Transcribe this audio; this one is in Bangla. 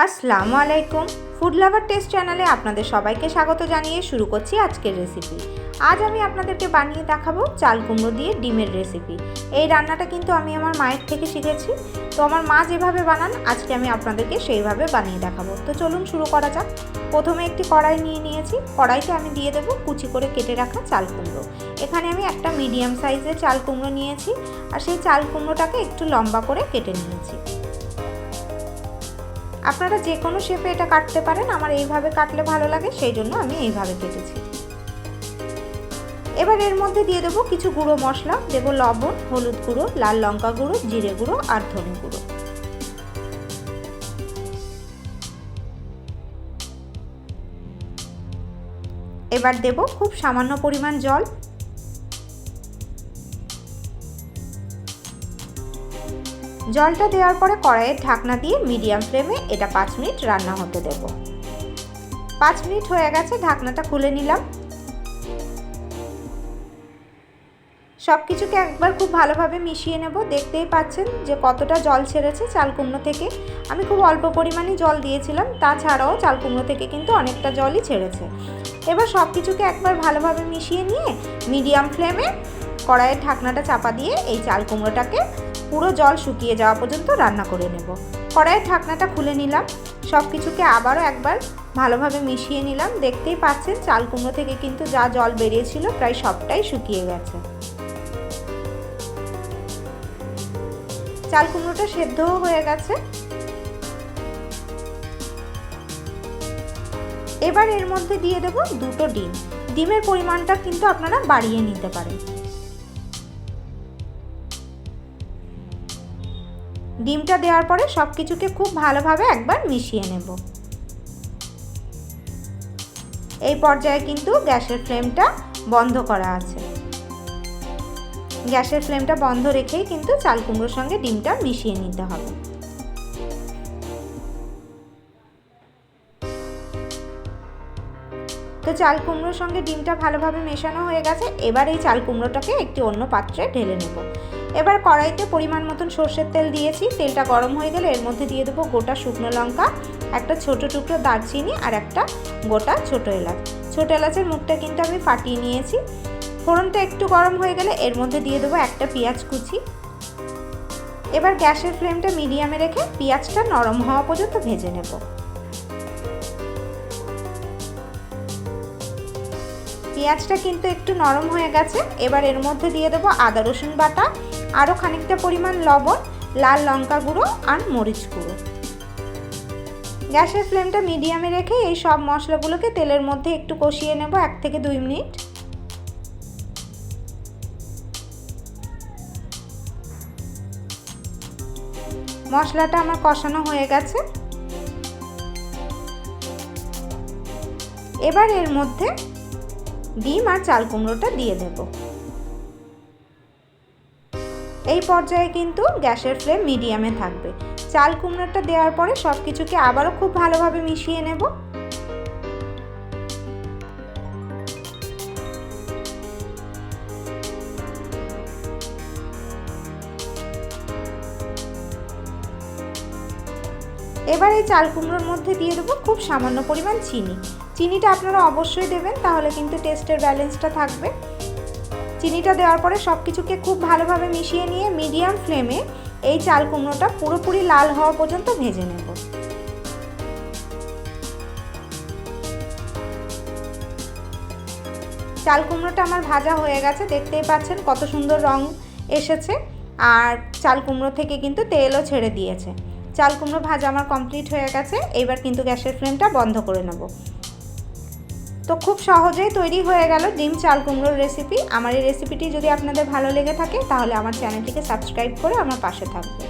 আসসালামু আলাইকুম। ফুড লাভার টেস্ট চ্যানেলে আপনাদের সবাইকে স্বাগত জানিয়ে শুরু করছি আজকের রেসিপি। আজ আমি আপনাদেরকে বানিয়ে দেখাবো চাল কুমড়ো দিয়ে ডিমের রেসিপি। এই রান্নাটা কিন্তু আমি আমার মায়ের থেকে শিখেছি। তো আমার মা যেভাবে বানান আজকে আমি আপনাদেরকে সেইভাবে বানিয়ে দেখাবো। তো চলুন শুরু করা যাক। প্রথমে একটি কড়াই নিয়ে নিয়েছি। কড়াইতে আমি দিয়ে দেবো কুচি করে কেটে রাখা চাল কুমড়ো। এখানে আমি একটা মিডিয়াম সাইজের চাল কুমড়ো নিয়েছি, আর সেই চাল কুমড়োটাকে একটু লম্বা করে কেটে নিয়েছি। আপনারা যে কোনো শেপে এটা কাটতে পারেন, আমার এইভাবে কাটলে ভালো লাগে সেই জন্য আমি এইভাবে কেটেছি। এবার এর মধ্যে দিয়ে দেবো কিছু গুঁড়ো মশলা, দেবো লবণ, হলুদ গুঁড়ো, লাল লঙ্কা গুঁড়ো, জিরে গুঁড়ো আর ধনে গুঁড়ো। এবার দেবো খুব সামান্য পরিমাণ জল। জলটা দেওয়ার পরে কড়াইয়ের ঢাকনা দিয়ে মিডিয়াম ফ্লেমে এটা 5 মিনিট রান্না হতে দেব। 5 মিনিট হয়ে গেছে, ঢাকনাটা খুলে নিলাম। সব কিছুকে একবার খুব ভালোভাবে মিশিয়ে নেব। দেখতেই পাচ্ছেন যে কতটা জল ছেড়েছে চাল কুমড়ো থেকে। আমি খুব অল্প পরিমাণে জল দিয়েছিলাম, তাছাড়াও চাল কুমড়ো থেকে কিন্তু অনেকটা জলই ছেড়েছে। এবার সব কিছুকে একবার ভালোভাবে মিশিয়ে নিয়ে মিডিয়াম ফ্লেমে কড়াইয়ের ঢাকনাটা চাপা দিয়ে এই চাল কুমড়োটাকে পুরো জল শুকিয়ে যাওয়া পর্যন্ত রান্না করে নেব। কড়াইয়ের ঢাকনাটা খুলে নিলাম, সব কিছুকে আবারও একবার ভালোভাবে মিশিয়ে নিলাম। দেখতেই পাচ্ছেন চাল কুমড়ো থেকে কিন্তু যা জল বেরিয়েছিল প্রায় সবটাই শুকিয়ে গেছে। চাল কুমড়োটা সেদ্ধও হয়ে গেছে। এবার এর মধ্যে দিয়ে দেব 2টো ডিম। ডিমের পরিমাণটা কিন্তু আপনারা বাড়িয়ে নিতে পারেন। ডিমটা দেওয়ার পরে সব কিছুকে খুব ভালোভাবে একবার মিশিয়ে নেব। এই পর্যায়ে কিন্তু গ্যাসের ফ্লেমটা বন্ধ করা আছে। গ্যাসের ফ্লেমটা বন্ধ রেখেই কিন্তু চাল কুমড়োর সঙ্গে ডিমটা মিশিয়ে নিতে হবে। তো চাল কুমড়োর সঙ্গে ডিমটা ভালোভাবে মেশানো হয়ে গেছে। এবার এই চাল কুমড়োটাকে একটি অন্য পাত্রে ঢেলে নেব। এবার কড়াইতে পরিমাণ মতন সর্ষের তেল দিয়েছি। তেলটা গরম হয়ে গেলে এর মধ্যে দিয়ে দেবো গোটা শুকনো লঙ্কা, একটা ছোট টুকরো দারচিনি আর একটা গোটা ছোট এলাচ। ছোট এলাচের মুখটা কিন্তু আমি ফাটিয়ে নিয়েছি। ফোড়নটা একটু গরম হয়ে গেলে এর মধ্যে দিয়ে দেবো একটা পেঁয়াজ কুচি। এবার গ্যাসের ফ্লেমটা মিডিয়ামে রেখে পেঁয়াজটা নরম হওয়া পর্যন্ত ভেজে নেব। পেঁয়াজটা কিন্তু একটু নরম হয়ে গেছে। এবার এর মধ্যে দিয়ে দেবো আদা রসুন বাটা, আরও খানিকটা পরিমাণ লবণ, লাল লঙ্কা গুঁড়ো আর মরিচ গুঁড়ো। গ্যাসের ফ্লেমটা মিডিয়ামে রেখে এই সব মশলাগুলোকে তেলের মধ্যে একটু কষিয়ে নেব 1 থেকে 2 মিনিট। মশলাটা আমার কষানো হয়ে গেছে। এবার এর মধ্যে ডিম আর চাল কুমড়োটা দিয়ে দেব। এই পর্যায়ে কিন্তু গ্যাসের ফ্লেম মিডিয়ামে থাকবে। চাল কুমড়োটা দেওয়ার পরে সব কিছুকে আবারও খুব ভালোভাবে মিশিয়ে নেব। এবার এই চাল কুমড়োর মধ্যে দিয়ে দেবো খুব সামান্য পরিমাণ চিনি। চিনিটা আপনারা অবশ্যই দেবেন, তাহলে কিন্তু টেস্টের ব্যালেন্সটা থাকবে। চিনিটা দেওয়ার পরে সব কিছুকে খুব ভালোভাবে মিশিয়ে নিয়ে মিডিয়াম ফ্লেমে এই চাল কুমড়োটা পুরোপুরি লাল হওয়া পর্যন্ত ভেজে নেব। চাল কুমড়োটা আমার ভাজা হয়ে গেছে। দেখতেই পাচ্ছেন কত সুন্দর রং এসেছে, আর চাল কুমড়ো থেকে কিন্তু তেলও ছেড়ে দিয়েছে। চাল কুমড়ো ভাজা আমার কমপ্লিট হয়ে গেছে। এবার কিন্তু গ্যাসের ফ্লেমটা বন্ধ করে নেব। তো খুব সহজেই তৈরি হয়ে গেল ডিম চাল কুমড়োর রেসিপি। আমার এই রেসিপিটি যদি আপনাদের ভালো লেগে থাকে তাহলে আমার চ্যানেলটিকে সাবস্ক্রাইব করে আমার পাশে থাকবেন।